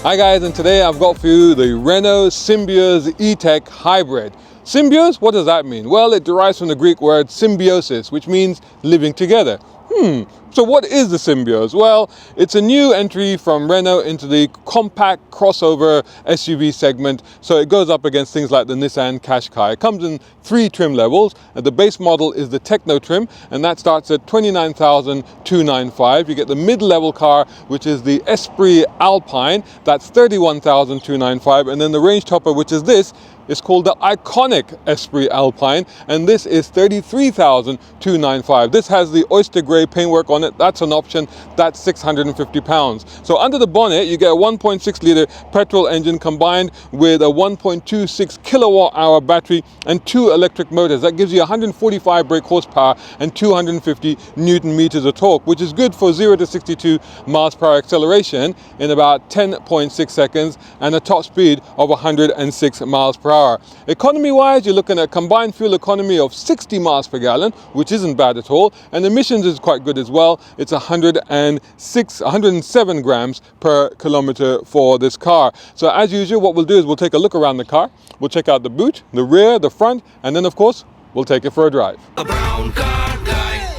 Hi guys, and today I've got for you the Renault Symbioz E-Tech Hybrid. Symbioz, what does that mean? Well, it derives from the Greek word symbiosis, which means living together. So what is the Symbioz? Well, it's a new entry from Renault into the compact crossover SUV segment. So it goes up against things like the Nissan Qashqai. It comes in 3 trim levels. The base model is the Techno trim, and that starts at 29,295. You get the mid-level car, which is the Esprit Alpine. That's 31,295. And then the range topper, which is this, is called the Iconic Esprit Alpine, and this is 33,295. This has the Oyster Grey paintwork on it. That's an option. That's £650. So under the bonnet, you get a 1.6 litre petrol engine combined with a 1.26 kilowatt hour battery and 2 electric motors. That gives you 145 brake horsepower and 250 Newton meters of torque, which is good for 0 to 62 miles per hour acceleration in about 10.6 seconds and a top speed of 106 miles per hour. Economy wise, you're looking at combined fuel economy of 60 miles per gallon, which isn't bad at all, and emissions is quite good as well. It's 107 grams per kilometer for this car. So as usual, what we'll do is we'll take a look around the car, we'll check out the boot, the rear, the front, and then of course we'll take it for a drive. A brown car guy.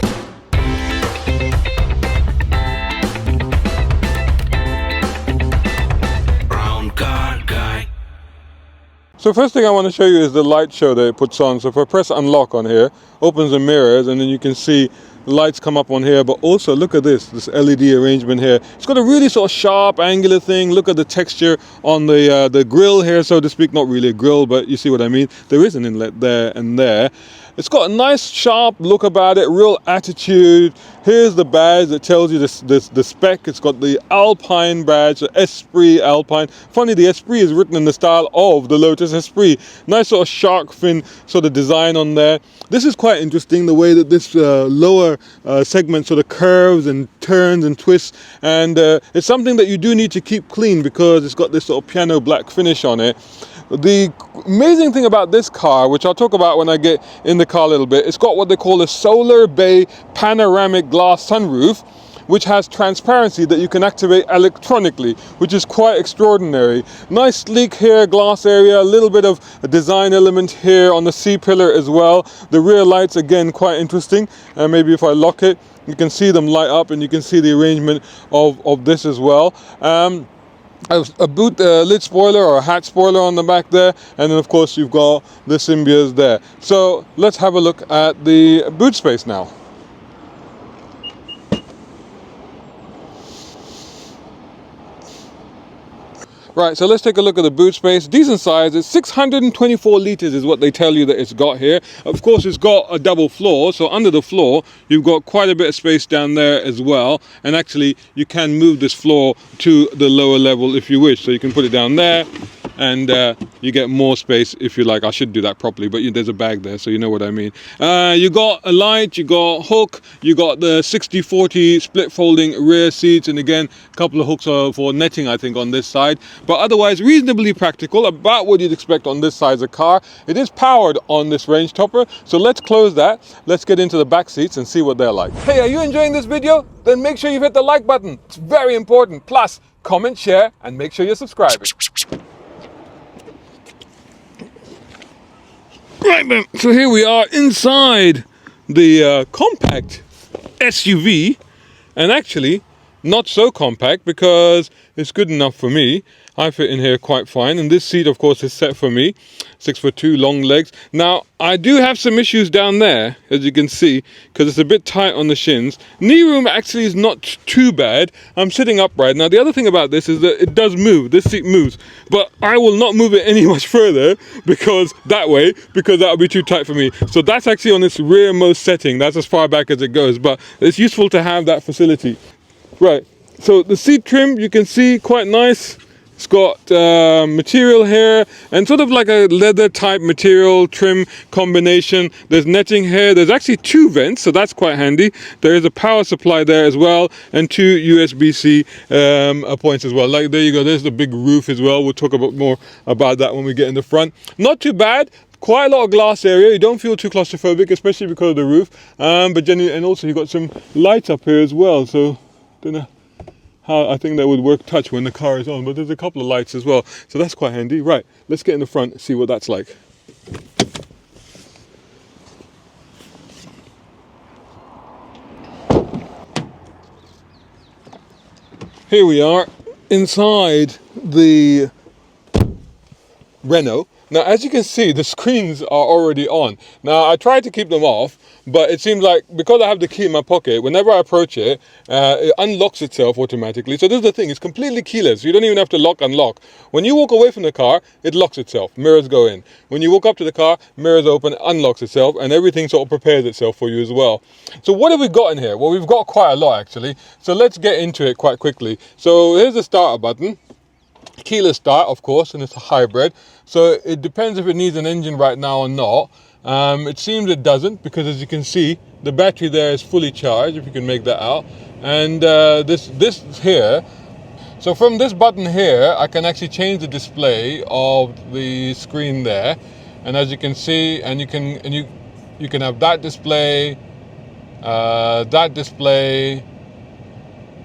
Brown car guy. So first thing I want to show you is the light show that it puts on. So if I press unlock on here, opens the mirrors, and then you can see the lights come up on here, but also look at this LED arrangement here. It's got a really sort of sharp angular thing. Look at the texture on the grill here, so to speak. Not really a grill, but you see what I mean. There is an inlet there and there. It's got a nice sharp look about it, real attitude. Here's the badge that tells you the spec. It's got the Alpine badge, the Esprit Alpine. Funny, the Esprit is written in the style of the Lotus Esprit. Nice sort of shark fin sort of design on there. This is quite interesting, the way that this lower segment sort of curves and turns and twists. And it's something that you do need to keep clean because it's got this sort of piano black finish on it. The amazing thing about this car, which I'll talk about when I get in the car a little bit, it's got what they call a Solarbay panoramic glass sunroof, which has transparency that you can activate electronically, which is quite extraordinary. Nice sleek here, glass area, a little bit of a design element here on the C-pillar as well. The rear lights, again, quite interesting. And maybe if I lock it, you can see them light up, and you can see the arrangement of this as well. A boot lid spoiler or a hatch spoiler on the back there, and then of course you've got the Symbioz there. So let's have a look at the boot space now. Right, so let's take a look at the boot space. Decent size. It's 624 litres is what they tell you that it's got here. Of course, it's got a double floor, so under the floor you've got quite a bit of space down there as well. And actually you can move this floor to the lower level if you wish. So you can put it down there, and you get more space if you like. I should do that properly, but there's a bag there, so you know what I mean. You got a light, you got hook, you got the 60/40 split folding rear seats, and again a couple of hooks for netting, I think, on this side. But otherwise reasonably practical, about what you'd expect on this size of car. It is powered on this range topper, so let's close that. Let's get into the back seats and see what they're like. Hey, are you enjoying this video? Then make sure you've hit the like button. It's very important. Plus, comment, share, and make sure you're subscribing. Right then, so here we are inside the compact SUV, and actually not so compact because it's good enough for me. I fit in here quite fine, and this seat of course is set for me. 6'2", long legs. Now I do have some issues down there, as you can see, because it's a bit tight on the shins. Knee room actually is not too bad. I'm sitting upright. Now the other thing about this is that it does move. This seat moves, but I will not move it any much further because that would be too tight for me. So that's actually on its rearmost setting. That's as far back as it goes, but it's useful to have that facility. Right, so the seat trim, you can see, quite nice. It's got material here and sort of like a leather type material trim combination. There's netting here. There's actually 2 vents, so that's quite handy. There is a power supply there as well, and 2 USB-C points as well. Like, there you go. There's the big roof as well. We'll talk more about that when we get in the front. Not too bad. Quite a lot of glass area. You don't feel too claustrophobic, especially because of the roof. But generally, and also you've got some lights up here as well. So Don't know how I think that would work touch when the car is on, but there's a couple of lights as well, so that's quite handy. Right, let's get in the front and see what that's like. Here we are inside the Renault. Now, as you can see, the screens are already on. Now, I tried to keep them off, but it seems like because I have the key in my pocket, whenever I approach it, it unlocks itself automatically. So this is the thing, it's completely keyless. You don't even have to unlock. When you walk away from the car, it locks itself, mirrors go in. When you walk up to the car, mirrors open, unlocks itself, and everything sort of prepares itself for you as well. So what have we got in here? Well, we've got quite a lot actually. So let's get into it quite quickly. So here's the starter button. Keyless start, of course, and it's a hybrid, so it depends if it needs an engine right now or not. It seems it doesn't, because as you can see, the battery there is fully charged, if you can make that out. And this here, so from this button here, I can actually change the display of the screen there. And as you can see, and you can have that display,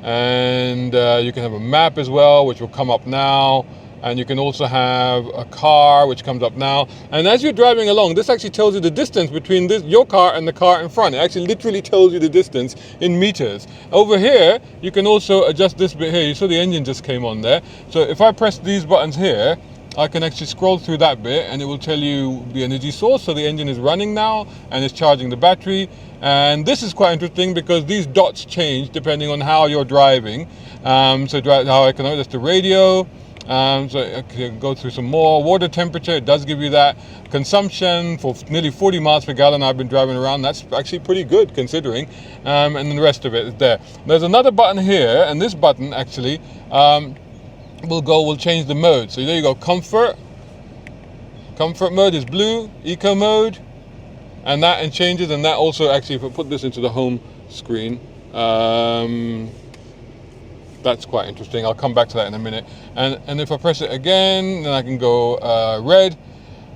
and you can have a map as well, which will come up now, and you can also have a car, which comes up now. And as you're driving along, this actually tells you the distance between your car and the car in front. It actually literally tells you the distance in meters. Over here, you can also adjust this bit here. You saw the engine just came on there. So if I press these buttons here, I can actually scroll through that bit and it will tell you the energy source. So the engine is running now and it's charging the battery. And this is quite interesting because these dots change depending on how you're driving. How I can notice the radio. So I can go through some more. Water temperature, it does give you that. Consumption for nearly 40 miles per gallon I've been driving around. That's actually pretty good considering. And then the rest of it is there. There's another button here, and this button actually will change the mode. So there you go, comfort mode is blue, eco mode, and that changes. And that also actually, if I put this into the home screen, that's quite interesting. I'll come back to that in a minute. And if I press it again, then I can go red,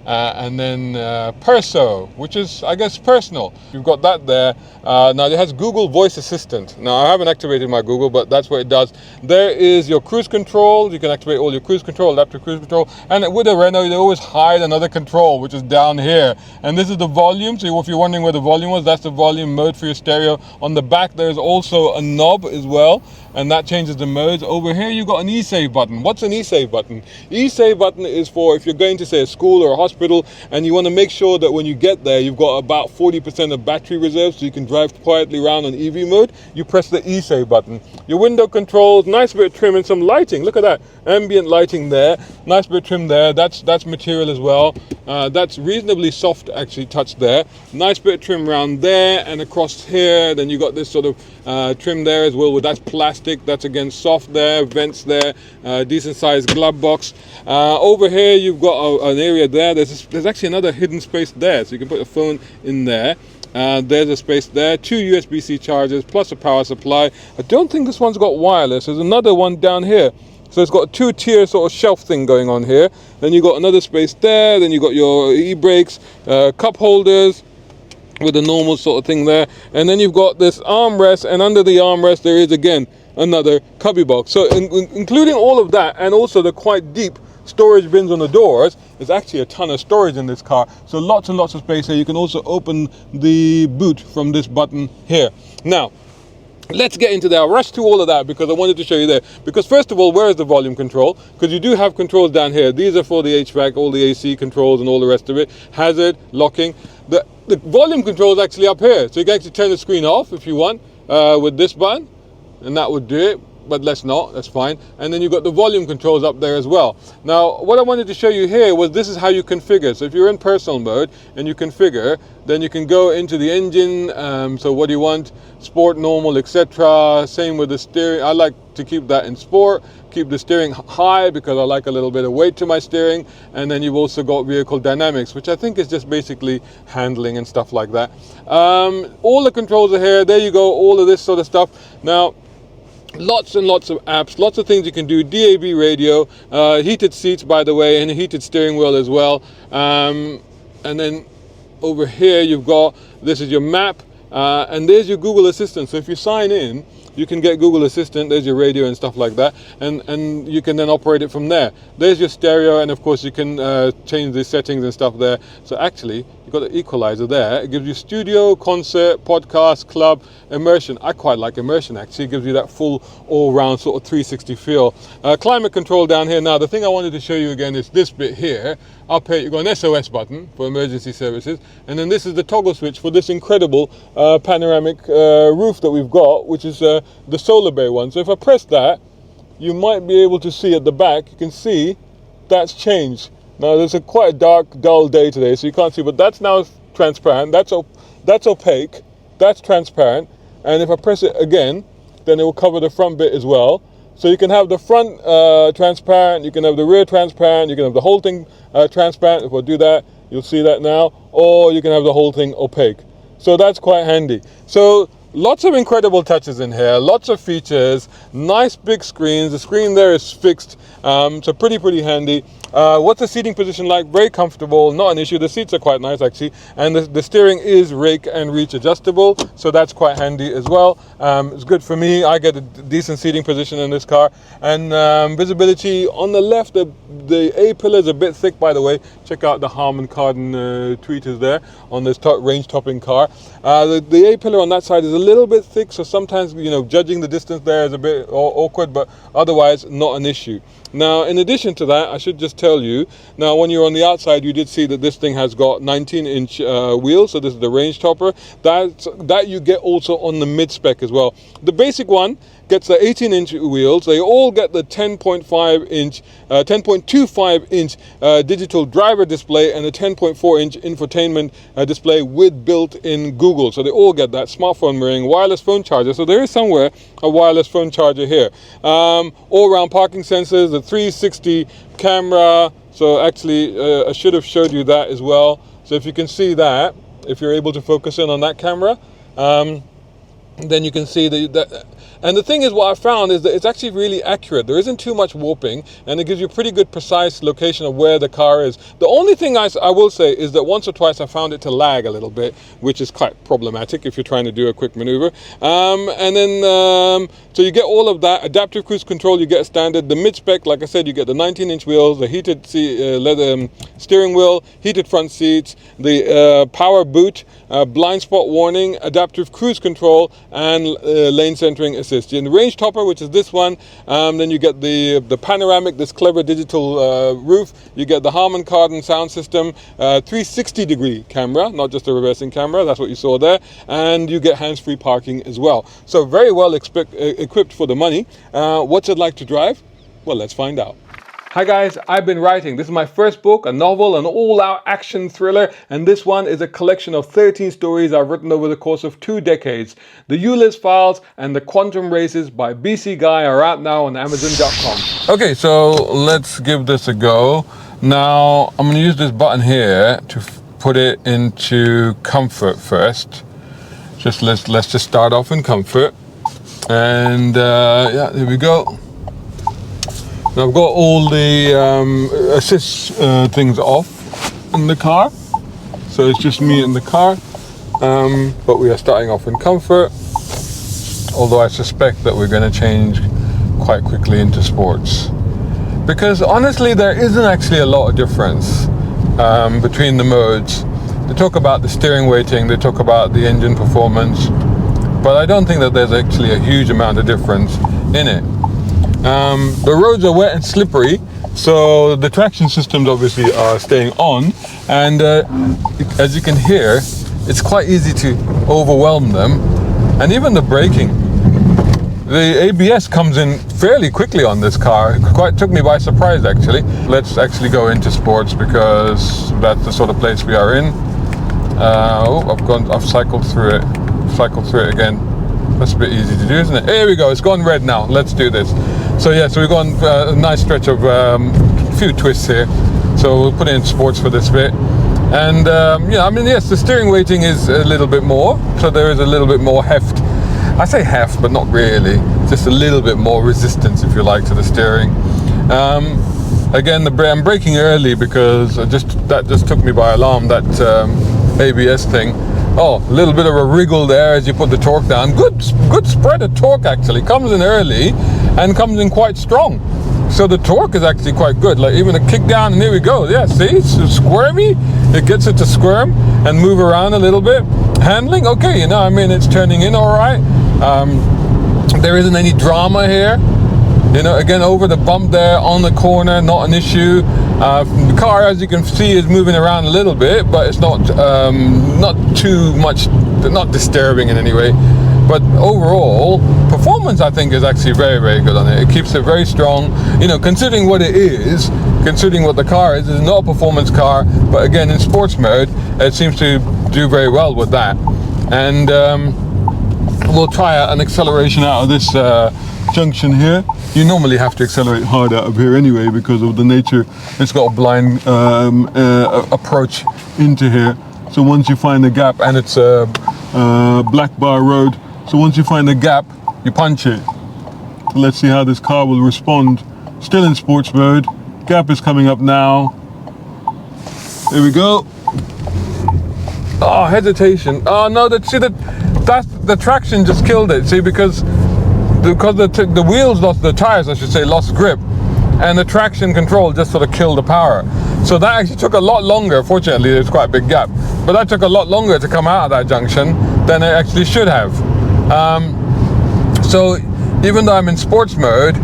and then perso, which is, I guess, personal. You've got that there. Now it has Google Voice Assistant. Now I haven't activated my Google, but that's what it does. There is your cruise control. You can activate all your cruise control, adaptive cruise control. And with a Renault, they always hide another control, which is down here. And this is the volume. So if you're wondering where the volume was, that's the volume mode for your stereo. On the back, there's also a knob as well, and that changes the modes. Over here, you've got an e-save button. What's an e-save button? E-save button is for if you're going to, say, a school or a hospital, and you want to make sure that when you get there, you've got about 40% of battery reserve, so you can drive quietly around on EV mode. You press the e-save button. Your window controls, nice bit of trim and some lighting. Look at that, ambient lighting there. Nice bit of trim there. That's material as well. That's reasonably soft, actually, touch there. Nice bit of trim around there and across here. Then you got this sort of trim there as well. That's plastic. That's again soft there. Vents there. Decent sized glove box. Over here you've got an area there. There's actually another hidden space there, so you can put a phone in there. There's a space there. 2 USB-C chargers plus a power supply. I don't think this one's got wireless. There's another one down here. So it's got a 2-tier sort of shelf thing going on here. Then you got another space there. Then you got your e-brakes, cup holders with a normal sort of thing there. And then you've got this armrest, and under the armrest there is again another cubby box. So including all of that, and also the quite deep storage bins on the doors, there's actually a ton of storage in this car. So lots and lots of space here. You can also open the boot from this button here. Now, let's get into that. I'll rush through all of that because I wanted to show you there. Because first of all, where is the volume control? Because you do have controls down here. These are for the HVAC, all the AC controls and all the rest of it. Hazard, locking. The volume control is actually up here. So you can actually turn the screen off if you want with this button. And that would do it. But let's not, that's fine. And then you've got the volume controls up there as well. Now, what I wanted to show you here was this is how you configure. So if you're in personal mode and you configure, then you can go into the engine. So what do you want? Sport, normal, etc. Same with the steering. I like to keep that in sport. Keep the steering high because I like a little bit of weight to my steering. And then you've also got vehicle dynamics, which I think is just basically handling and stuff like that. All the controls are here. There you go, all of this sort of stuff. Now, lots and lots of apps, lots of things you can do. DAB radio, heated seats, by the way, and a heated steering wheel as well. And then over here you've got, this is your map, and there's your Google Assistant. So if you sign in, you can get Google Assistant. There's your radio and stuff like that, and you can then operate it from there. There's your stereo, and of course you can change the settings and stuff there. So actually, you've got the equalizer there. It gives you studio, concert, podcast, club, immersion. I quite like immersion actually. It gives you that full all-round sort of 360 feel. Climate control down here. Now the thing I wanted to show you again is this bit here. Up here you've got an SOS button for emergency services, and then this is the toggle switch for this incredible panoramic roof that we've got, which is the Solarbay one. So if I press that, you might be able to see at the back, you can see that's changed. Now there's quite a dark, dull day today, so you can't see, but that's now transparent. That's opaque, that's transparent, and if I press it again, then it will cover the front bit as well. So you can have the front transparent, you can have the rear transparent, you can have the whole thing transparent. If I do that, you'll see that now, or you can have the whole thing opaque. So that's quite handy. So lots of incredible touches in here, lots of features, nice big screens. The screen there is fixed, so pretty handy. What's the seating position like? Very comfortable, not an issue. The seats are quite nice actually, and the steering is rake and reach adjustable, so that's quite handy as well. It's good for me. I get a decent seating position in this car, and visibility on the left, the A-pillar is a bit thick, by the way. Check out the Harman Kardon tweeters there on this range topping car. The A-pillar on that side is a little bit thick, so sometimes, you know, judging the distance there is a bit awkward, but otherwise not an issue. Now, in addition to that, I should just tell you, now when you're on the outside, you did see that this thing has got 19-inch wheels, so this is the range topper. That you get also on the mid-spec as well. The basic one gets the 18-inch wheels. They all get the 10.25-inch digital driver display and a 10.4-inch infotainment display with built-in Google. So they all get that smartphone mirroring, wireless phone charger. So there is somewhere a wireless phone charger here. All-round parking sensors, the 360 camera. So actually, I should have showed you that as well. So if you can see that, if you're able to focus in on that camera, then you can see that. And the thing is, what I found is that it's actually really accurate. There isn't too much warping, and it gives you a pretty good precise location of where the car is. The only thing I will say is that once or twice I found it to lag a little bit, which is quite problematic if you're trying to do a quick maneuver. So you get all of that. Adaptive cruise control, you get a standard. The mid-spec, like I said, you get the 19-inch wheels, the heated leather steering wheel, heated front seats, the power boot, blind spot warning, adaptive cruise control, and lane centering assist. In the range topper, which is this one, then you get the panoramic, this clever digital roof. You get the Harman Kardon sound system, 360-degree camera, not just a reversing camera. That's what you saw there, and you get hands-free parking as well. So very well equipped for the money. What's it like to drive? Well, let's find out. Hi guys, I've been writing. This is my first book, a novel, an all-out action thriller, and this one is a collection of 13 stories I've written over the course of 2 decades. The Ulysses Files and the Quantum Races by BC Guy are out now on Amazon.com. Okay, so let's give this a go. Now, I'm going to use this button here to put it into comfort first. Let's just start off in comfort. And yeah, here we go. I've got all the assist things off in the car, so it's just me in the car, but we are starting off in comfort, although I suspect that we're going to change quite quickly into sports, because honestly there isn't actually a lot of difference between the modes. They talk about the steering weighting, they talk about the engine performance, but I don't think that there's actually a huge amount of difference in it. The roads are wet and slippery, so the traction systems obviously are staying on, and as you can hear, it's quite easy to overwhelm them. And even the braking, the ABS comes in fairly quickly on this car. It quite took me by surprise actually. Let's actually go into sports, because that's the sort of place we are in. I've cycled through it again. That's a bit easy to do, isn't it? Here we go, it's gone red now. Let's do this. So yeah, so we've gone a nice stretch of a few twists here. So we'll put in sports for this bit. And yeah, I mean, yes, the steering weighting is a little bit more. So there is a little bit more heft. I say heft, but not really. Just a little bit more resistance, if you like, to the steering. Again, I'm braking early because that just took me by alarm, that ABS thing. Oh, a little bit of a wriggle there as you put the torque down. Good spread of torque actually. Comes in early and comes in quite strong. So the torque is actually quite good. Like even a kick down, and here we go. Yeah, see, it's squirmy. It gets it to squirm and move around a little bit. Handling, okay, you know, I mean, it's turning in all right. There isn't any drama here. You know, again, over the bump there on the corner, not an issue. The car, as you can see, is moving around a little bit, but it's not too much, not disturbing in any way. But overall, performance, I think, is actually very, very good on it. It keeps it very strong. You know, considering what it is, considering what the car is, it's not a performance car, but again, in sports mode, it seems to do very well with that. And we'll try an acceleration out of this junction here. You normally have to accelerate hard out of here anyway because of the nature. It's got a blind approach into here. So once you find the gap, and it's a black bar road, so once you find the gap, you punch it. So let's see how this car will respond. Still in sports mode. Gap is coming up now. Here we go. Oh, hesitation. Oh no, that's the traction just killed it. See, because the wheels lost, the tires I should say, lost grip, and the traction control just sort of killed the power. So that actually took a lot longer. Fortunately, there's quite a big gap, but that took a lot longer to come out of that junction than it actually should have. So even though I'm in sports mode,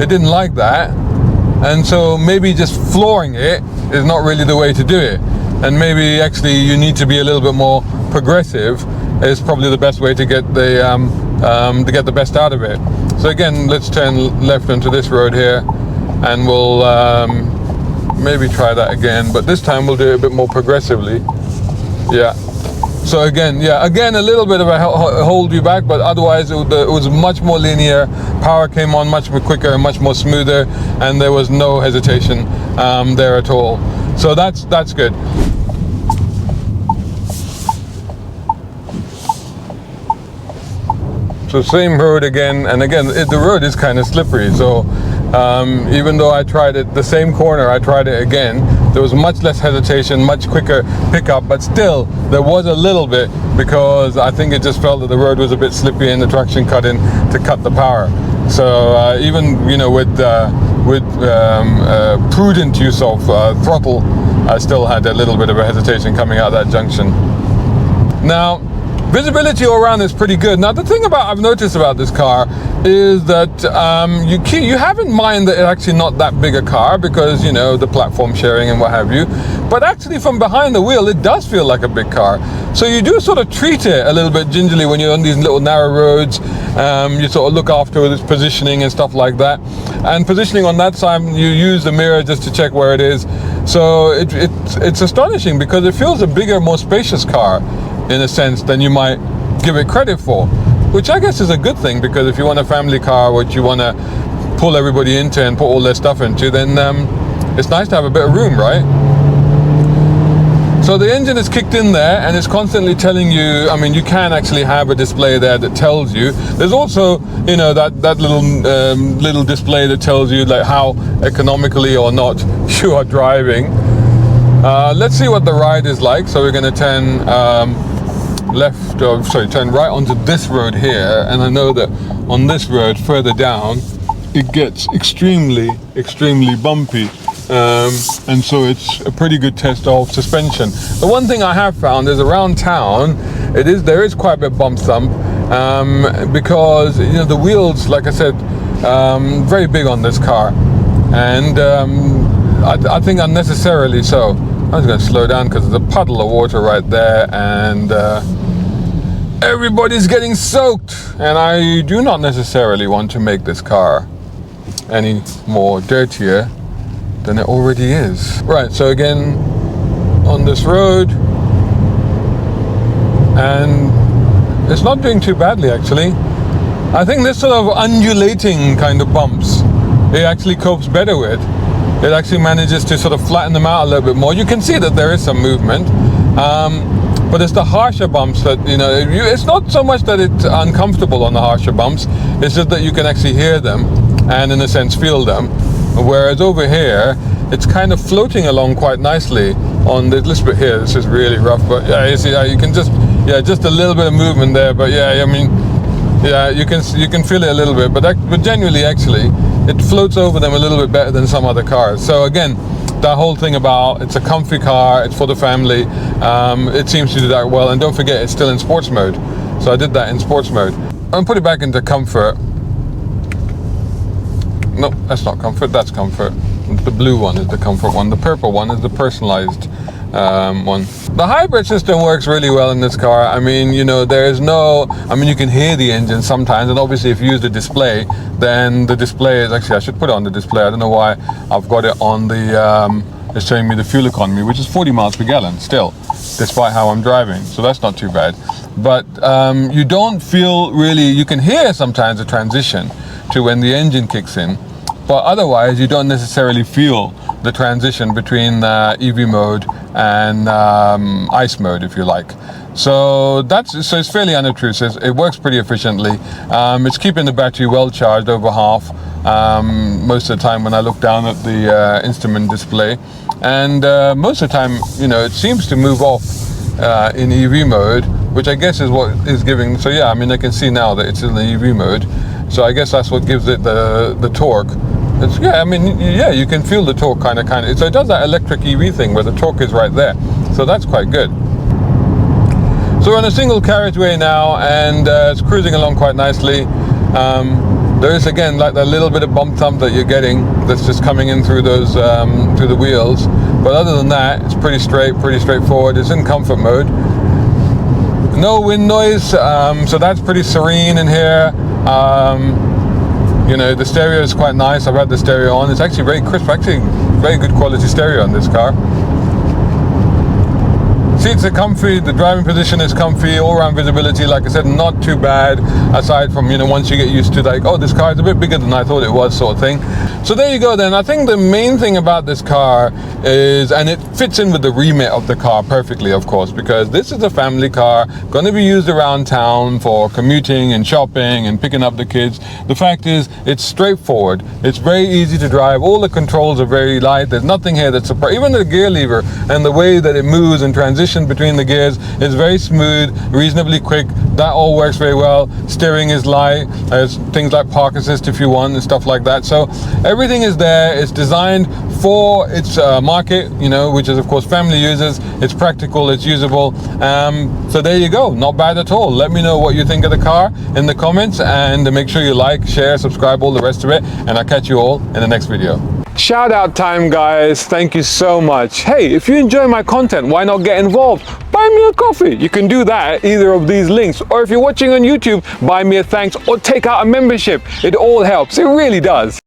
it didn't like that, and so maybe just flooring it is not really the way to do it. And maybe actually you need to be a little bit more progressive is probably the best way to get the best out of it. So again, let's turn left onto this road here, and we'll maybe try that again, but this time we'll do it a bit more progressively. Yeah. So again, yeah, again a little bit of a hold you back, but otherwise it was much more linear. Power came on much more quicker and much more smoother, and there was no hesitation there at all. So that's good. So same road again, and again the road is kind of slippery. So even though I tried it, the same corner, I tried it again, there was much less hesitation, much quicker pickup, but still there was a little bit, because I think it just felt that the road was a bit slippy and the traction cut in to cut the power. So even, you know, with prudent use of throttle, I still had a little bit of a hesitation coming out of that junction. Now, visibility all around is pretty good. Now the thing I've noticed about this car is that you have in mind that it's actually not that big a car, because, you know, the platform sharing and what have you, but actually from behind the wheel it does feel like a big car. So you do sort of treat it a little bit gingerly when you're on these little narrow roads. You sort of look after its positioning and stuff like that, and positioning on that side, you use the mirror just to check where it is. So it's astonishing, because it feels a bigger, more spacious car in a sense than you might give it credit for, which I guess is a good thing, because if you want a family car which you want to pull everybody into and put all their stuff into, then it's nice to have a bit of room, right? So the engine is kicked in there, and it's constantly telling you, I mean, you can actually have a display there that tells you. There's also, you know, that little display that tells you like how economically or not you are driving. Let's see what the ride is like. So we're going to turn turn right onto this road here, and I know that on this road further down it gets extremely bumpy, and so it's a pretty good test of suspension. The one thing I have found is around town there is quite a bit bump thump, because, you know, the wheels, like I said, very big on this car, and I think unnecessarily so. I'm just going to slow down because there's a puddle of water right there, and everybody's getting soaked, and I do not necessarily want to make this car any more dirtier than it already is. Right, so again on this road, and it's not doing too badly actually. I think this sort of undulating kind of bumps it actually copes better with. It actually manages to sort of flatten them out a little bit more. You can see that there is some movement, but it's the harsher bumps that, you know, it's not so much that it's uncomfortable on the harsher bumps, it's just that you can actually hear them and in a sense feel them, whereas over here it's kind of floating along quite nicely on this bit here. This is really rough, but yeah, you see, you can just yeah, just a little bit of movement there, but yeah, I mean, yeah, you can feel it a little bit, but genuinely, actually, it floats over them a little bit better than some other cars. So again, that whole thing about it's a comfy car, it's for the family, it seems to do that well. And don't forget, it's still in sports mode. So I did that in sports mode. I'm put it back into comfort. No, that's not comfort, that's comfort. The blue one is the comfort one. The purple one is the personalized one. The hybrid system works really well in this car. I mean, you know, there is no, I mean, you can hear the engine sometimes, and obviously if you use the display, then the display is actually, I should put it on the display. I don't know why I've got it on the, it's showing me the fuel economy, which is 40 miles per gallon still, despite how I'm driving. So that's not too bad. But you don't feel really, you can hear sometimes the transition to when the engine kicks in, but otherwise you don't necessarily feel the transition between EV mode and ICE mode, if you like. So it's fairly unobtrusive. It works pretty efficiently. It's keeping the battery well charged, over half, most of the time when I look down at the instrument display. And most of the time, you know, it seems to move off in EV mode, which I guess is what is giving. So yeah, I mean, I can see now that it's in the EV mode. So I guess that's what gives it the torque. Yeah, I mean, yeah, you can feel the torque kind of. So it does that electric EV thing where the torque is right there. So that's quite good. So we're on a single carriageway now, and it's cruising along quite nicely. There is, again, like that little bit of bump thump that you're getting that's just coming in through those through the wheels. But other than that, it's pretty straightforward. It's in comfort mode. No wind noise, so that's pretty serene in here. You know, the stereo is quite nice. I've had the stereo on. It's actually very crisp, actually very good quality stereo on this car. Seats are comfy, the driving position is comfy, all-round visibility, like I said, not too bad, aside from, you know, once you get used to, like, oh, this car is a bit bigger than I thought it was, sort of thing. So there you go then. I think the main thing about this car is, and it fits in with the remit of the car perfectly, of course, because this is a family car, going to be used around town for commuting and shopping and picking up the kids. The fact is, it's straightforward. It's very easy to drive. All the controls are very light. There's nothing here that's surprising. Even the gear lever and the way that it moves and transitions between the gears is very smooth, reasonably quick. That all works very well. Steering is light. There's things like park assist if you want and stuff like that. So everything is there. It's designed for its market, you know, which is of course family users. It's practical, it's usable. So there you go, not bad at all. Let me know what you think of the car in the comments, and make sure you like, share, subscribe, all the rest of it, and I'll catch you all in the next video. Shout out time, guys. Thank you so much. Hey, if you enjoy my content, why not get involved? Buy me a coffee. You can do that at either of these links, or if you're watching on YouTube, buy me a thanks or take out a membership. It all helps. It really does.